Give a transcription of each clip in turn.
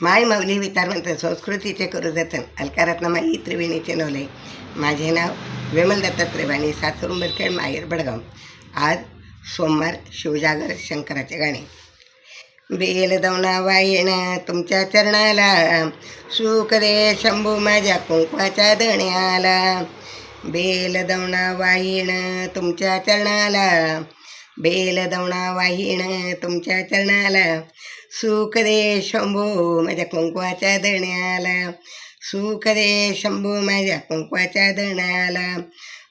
माय माऊली विचारवंत संस्कृतीचे करू जतन अलकारत्नामाई त्रिवेणीचे नवले. माझे नाव विमल दत्तात्रय बाणी, सासर उंबरखेड, माहेर बडगाव. आज सोमवार, शिवजागर, शंकराचे गाणे. बेल दवना वायण तुमच्या चरणाला, सुख दे शंभू माझ्या कुंकवाच्या दण्याला. बेल दवना वायण तुमच्या चरणाला, बेल दवना वाहीण तुमच्या चरणाला. सुख दे शंभू माझ्या कुंकवाच्या दण्याला, सुख दे शंभू माझ्या कुंकवाच्या दण्याला.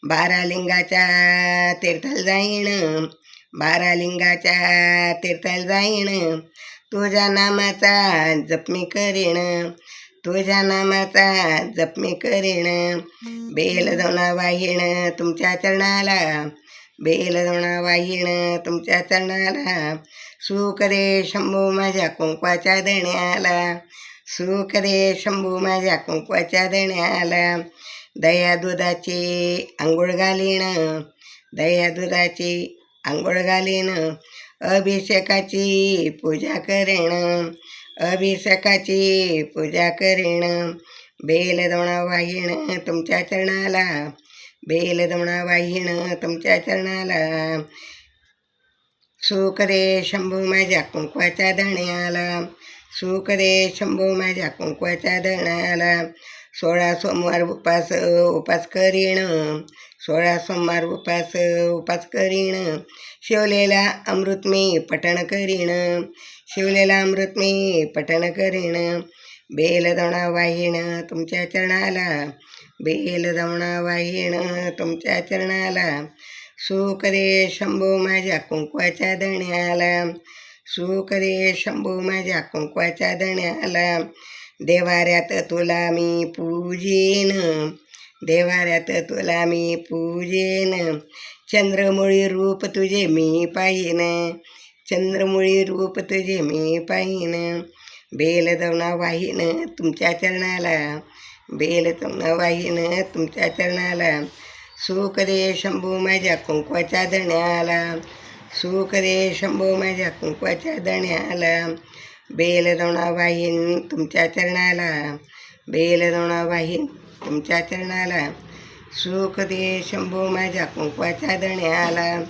12 लिंगाच्या तीर्थाला जाईन, 12 लिंगाच्या तीर्थाला जाईन. तुझ्या नामाचा जप मी करीन, तुझ्या नामाचा जप मी करीन. बेल दवना वाहीण तुमच्या चरणाला, बेल दवना वाहीण तुमच्या चरणाला. सुख दे शंभू माझ्या कुंकवाच्या दण्याला, सुख दे शंभू माझ्या कुंकवाच्या दण्याला. दया दुधाची आंघोळ घालीन, दया दुधाची आंघोळ घालीन. अभिषेकाची पूजा करेन, अभिषेकाची पूजा करेन. बेल दवना वाहीण तुमच्या चरणाला, बेल दवना वाहीण तुमच्या चरणाला. सुख दे शंभू माझ्या कुंकवाच्या दण्याला, सुख दे शंभू माझ्या कुंकवाच्या दण्याला. 16 सोमवार उपास करीन, 16 सोमवार उपास करीन. शिवलेला अमृत मी पठण करीन, शिवलेला अमृत मी पठण करीन. बेल दवना वाहीण तुमच्या चरणाला, बेल दवना वाहीण तुमच्या चरणाला. सुख दे शंभू माझ्या कुंकवाच्या दण्याला, सुख दे शंभू माझ्या कुंकवाच्या दण्याला. देवाऱ्यात तुला मी पूजेन, देवाऱ्यात तुला मी पूजेन. चंद्रमुळी रूप तुझे मी पाहीन, चंद्रमुळी रूप तुझे मी पाहीन. बेल दवना वाहीण तुमच्या चरणाला, बेल दवना वाहीण तुमच्या चरणाला. सुख दे शंभू माझ्या कुंकवाच्या दण्याला, सुख दे शंभू माझ्या कुंकवाच्या दण्याला. बेल दवना वाहीण तुमच्या चरणाला, बेल दवना वाहीण तुमच्या चरणाला. सुख दे शंभू माझ्या कुंकवाच्या दण्याला,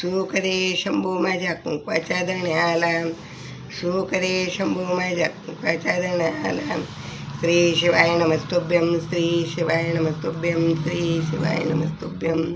सुख दे शंभू माझ्या कुंकवाच्या दण्याला. सुख दे शंभू माझ्या कुंकवाच्या दण्याला. श्री शिवाय नमस्तुभ्यं, श्री शिवाय नमस्तुभ्यं, श्री शिवाय नमस्तुभ्यं.